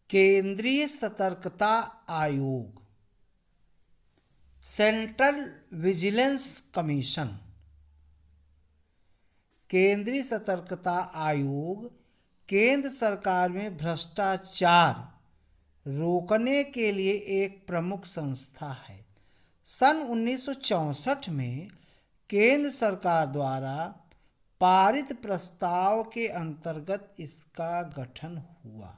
केंद्रीय सतर्कता आयोग, सेंट्रल विजिलेंस कमीशन। केंद्रीय सतर्कता आयोग केंद्र सरकार में भ्रष्टाचार रोकने के लिए एक प्रमुख संस्था है। सन 1964 में केंद्र सरकार द्वारा पारित प्रस्ताव के अंतर्गत इसका गठन हुआ।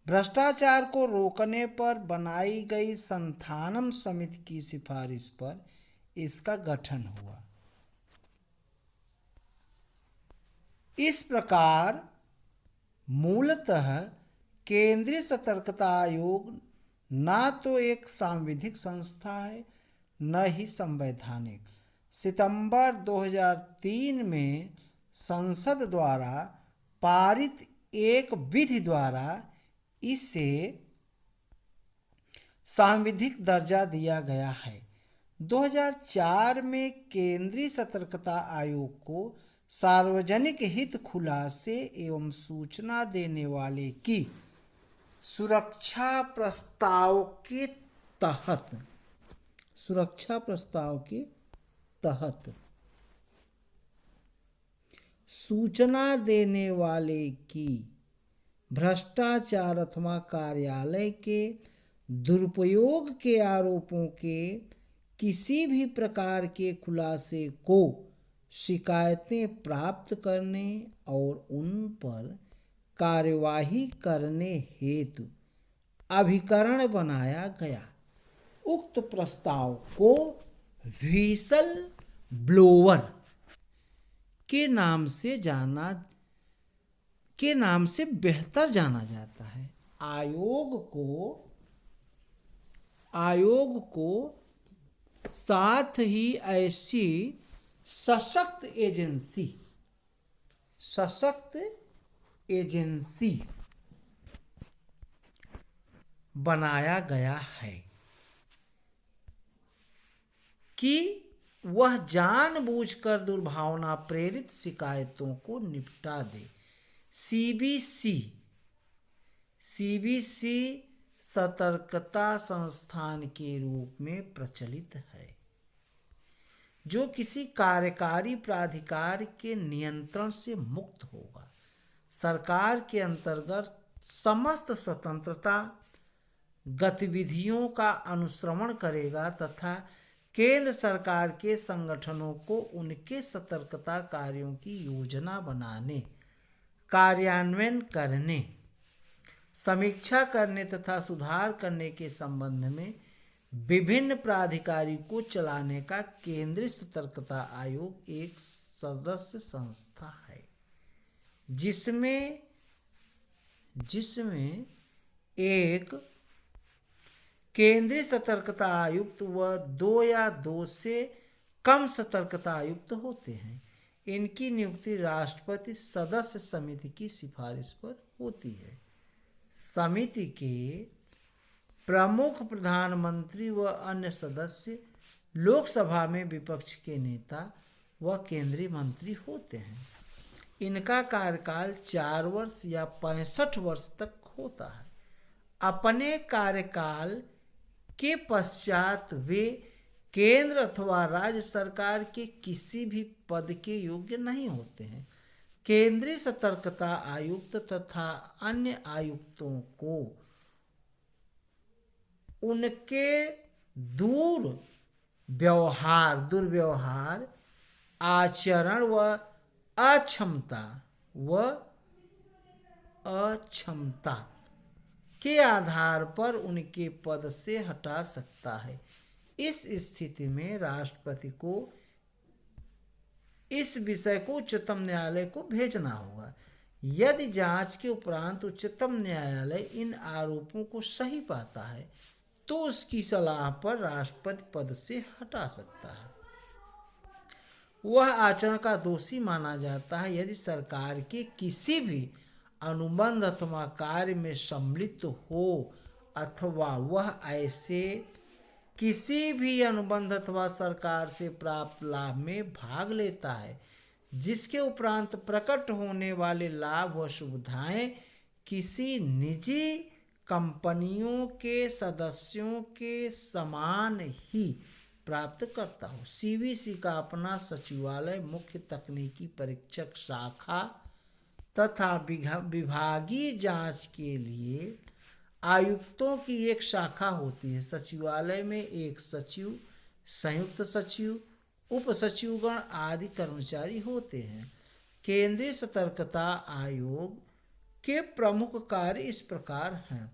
भ्रष्टाचार को रोकने पर बनाई गई संथानम समिति की सिफारिश पर इसका गठन हुआ। इस प्रकार मूलतः केंद्रीय सतर्कता आयोग न तो एक सांविधिक संस्था है न ही संवैधानिक। सितंबर 2003 में संसद द्वारा पारित एक विधि द्वारा इसे सांविधिक दर्जा दिया गया है। 2004 में केंद्रीय सतर्कता आयोग को सार्वजनिक हित खुलासे एवं सूचना देने वाले की सुरक्षा प्रस्ताव के तहत सूचना देने वाले की भ्रष्टाचार अथवा कार्यालय के दुरुपयोग के आरोपों के किसी भी प्रकार के खुलासे को शिकायतें प्राप्त करने और उन पर कार्यवाही करने हेतु अभिकरण बनाया गया। उक्त प्रस्ताव को व्हिसल ब्लोअर के नाम से बेहतर जाना जाता है। आयोग को साथ ही ऐसी सशक्त एजेंसी बनाया गया है कि वह जानबूझकर दुर्भावना प्रेरित शिकायतों को निपटा दे। सीबीसी सतर्कता संस्थान के रूप में प्रचलित है, जो किसी कार्यकारी प्राधिकार के नियंत्रण से मुक्त होगा। सरकार के अंतर्गत समस्त स्वतंत्रता गतिविधियों का अनुश्रवण करेगा तथा केंद्र सरकार के संगठनों को उनके सतर्कता कार्यों की योजना बनाने, कार्यान्वयन करने, समीक्षा करने तथा सुधार करने के संबंध में विभिन्न प्राधिकारी को चलाने का केंद्रीय सतर्कता आयोग एक सदस्य संस्था है, जिसमें एक केंद्रीय सतर्कता आयुक्त व 2 या 2 से कम सतर्कता आयुक्त होते हैं। इनकी नियुक्ति राष्ट्रपति सदस्य समिति की सिफारिश पर होती है। समिति के प्रमुख प्रधानमंत्री व अन्य सदस्य लोकसभा में विपक्ष के नेता व केंद्रीय मंत्री होते हैं। इनका कार्यकाल 4 वर्ष या 65 वर्ष तक होता है। अपने कार्यकाल के पश्चात वे केंद्र अथवा राज्य सरकार के किसी भी पद के योग्य नहीं होते हैं। केंद्रीय सतर्कता आयुक्त तथा अन्य आयुक्तों को उनके दुर्व्यवहार, आचरण व अक्षमता के आधार पर उनके पद से हटा सकता है। इस स्थिति में राष्ट्रपति को इस विषय को उच्चतम न्यायालय को भेजना होगा। यदि जांच के उपरांत उच्चतम न्यायालय इन आरोपों को सही पाता है तो उसकी सलाह पर राष्ट्रपति पद से हटा सकता है। वह आचरण का दोषी माना जाता है यदि सरकार के किसी भी अनुबंध अथवा कार्य में सम्मिलित हो अथवा वह ऐसे किसी भी अनुबंध अथवा सरकार से प्राप्त लाभ में भाग लेता है जिसके उपरांत प्रकट होने वाले लाभ व सुविधाएं किसी निजी कंपनियों के सदस्यों के समान ही प्राप्त करता हो। सीबीसी का अपना सचिवालय, मुख्य तकनीकी परीक्षक शाखा तथा विभागीय जांच के लिए आयुक्तों की एक शाखा होती है। सचिवालय में एक सचिव, संयुक्त सचिव, उप सचिवगण आदि कर्मचारी होते हैं। केंद्रीय सतर्कता आयोग के प्रमुख कार्य इस प्रकार हैं।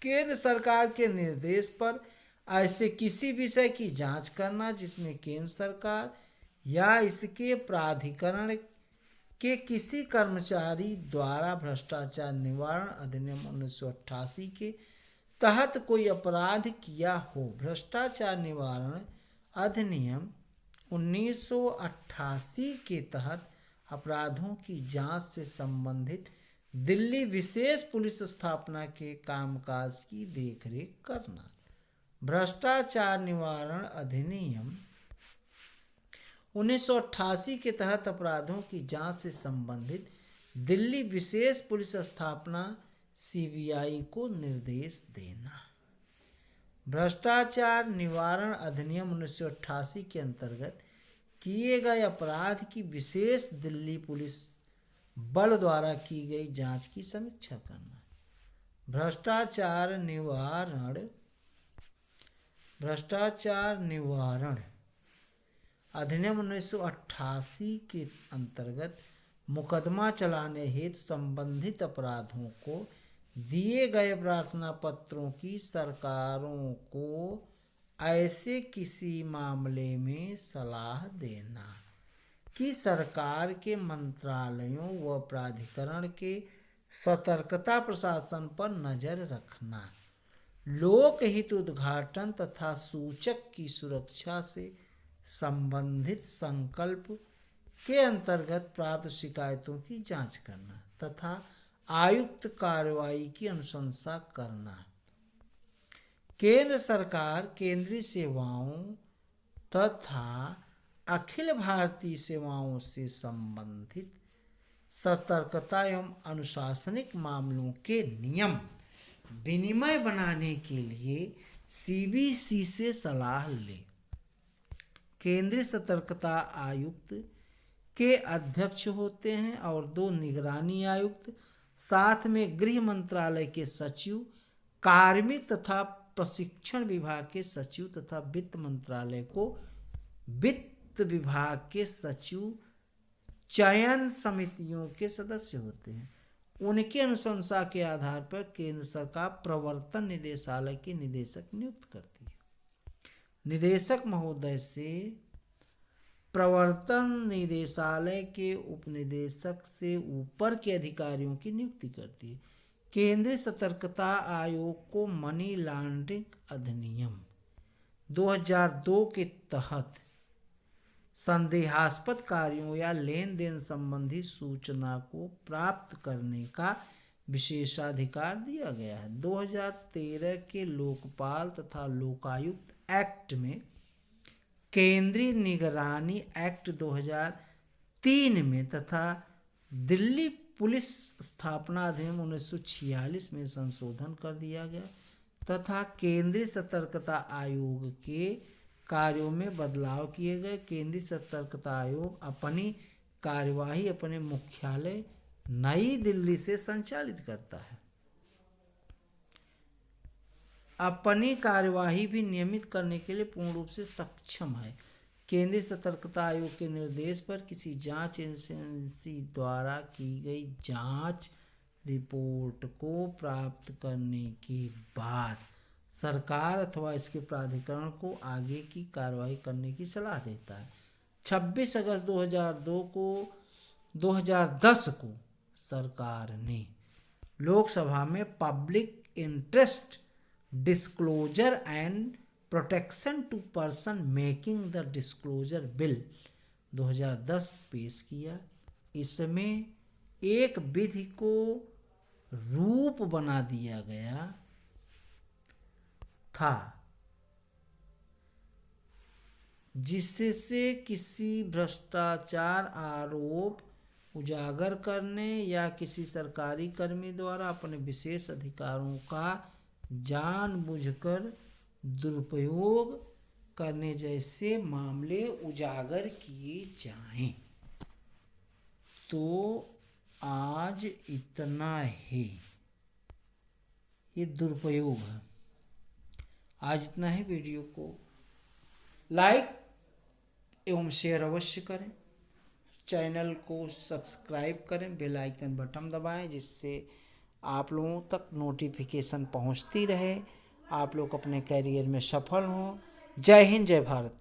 केंद्र सरकार के निर्देश पर ऐसे किसी विषय की जांच करना जिसमें केंद्र सरकार या इसके प्राधिकरण के किसी कर्मचारी द्वारा भ्रष्टाचार निवारण अधिनियम 1988 के तहत कोई अपराध किया हो। भ्रष्टाचार निवारण अधिनियम 1988 के तहत अपराधों की जांच से संबंधित दिल्ली विशेष पुलिस स्थापना के कामकाज की देखरेख करना। भ्रष्टाचार निवारण अधिनियम 1988 के तहत अपराधों की जांच से संबंधित दिल्ली विशेष पुलिस स्थापना सीबीआई को निर्देश देना। भ्रष्टाचार निवारण अधिनियम 1988 के अंतर्गत किए गए अपराध की विशेष दिल्ली पुलिस बल द्वारा की गई जांच की समीक्षा करना। भ्रष्टाचार निवारण अधिनियम 1988 के अंतर्गत मुकदमा चलाने हेतु संबंधित अपराधों को दिए गए प्रार्थना पत्रों की सरकारों को ऐसे किसी मामले में सलाह देना कि सरकार के मंत्रालयों व प्राधिकरण के सतर्कता प्रशासन पर नजर रखना, लोकहित उद्घाटन तथा सूचक की सुरक्षा से संबंधित संकल्प के अंतर्गत प्राप्त शिकायतों की जांच करना तथा आयुक्त कार्रवाई की अनुशंसा करना। केंद्र सरकार केंद्रीय सेवाओं तथा अखिल भारतीय सेवाओं से संबंधित सतर्कता एवं अनुशासनिक मामलों के नियम विनिमय बनाने के लिए सीबीसी से सलाह ले। केंद्रीय सतर्कता आयुक्त के अध्यक्ष होते हैं और 2 निगरानी आयुक्त, साथ में गृह मंत्रालय के सचिव, कार्मिक तथा प्रशिक्षण विभाग के सचिव तथा वित्त मंत्रालय को वित्त विभाग के सचिव चयन समितियों के सदस्य होते हैं। उनके अनुशंसा के आधार पर केंद्र सरकार प्रवर्तन निदेशालय के निदेशक नियुक्त करती है। निदेशक महोदय से प्रवर्तन निदेशालय के उपनिदेशक से ऊपर के अधिकारियों की नियुक्ति करती है। केंद्रीय सतर्कता आयोग को मनी लॉन्ड्रिंग अधिनियम 2002 के तहत संदेहास्पद कार्यों या लेन देन संबंधी सूचना को प्राप्त करने का विशेषाधिकार दिया गया है। 2013 के लोकपाल तथा लोकायुक्त एक्ट में केंद्रीय निगरानी एक्ट 2003 में तथा दिल्ली पुलिस स्थापना अधिनियम 1946 में संशोधन कर दिया गया तथा केंद्रीय सतर्कता आयोग के कार्यों में बदलाव किए गए। केंद्रीय सतर्कता आयोग अपनी कार्यवाही अपने मुख्यालय नई दिल्ली से संचालित करता है। अपनी कार्यवाही भी नियमित करने के लिए पूर्ण रूप से सक्षम है। केंद्रीय सतर्कता आयोग के निर्देश पर किसी जांच एजेंसी द्वारा की गई जांच रिपोर्ट को प्राप्त करने के बाद सरकार अथवा इसके प्राधिकरण को आगे की कार्रवाई करने की सलाह देता है। 26 अगस्त 2010 को सरकार ने लोकसभा में public interest disclosure and protection to person making the disclosure bill 2010 पेश किया। इसमें एक विधि को रूप बना दिया गया था जिससे किसी भ्रष्टाचार आरोप उजागर करने या किसी सरकारी कर्मी द्वारा अपने विशेष अधिकारों का जानबूझकर दुरुपयोग करने जैसे मामले उजागर किए जाएं। तो आज इतना ही, ये दुरुपयोग है। आज इतना ही। वीडियो को लाइक एवं शेयर अवश्य करें, चैनल को सब्सक्राइब करें, बेल आइकन बटन दबाएं, जिससे आप लोगों तक नोटिफिकेशन पहुंचती रहे, आप लोग अपने कैरियर में सफल हों। जय हिंद, जय भारत।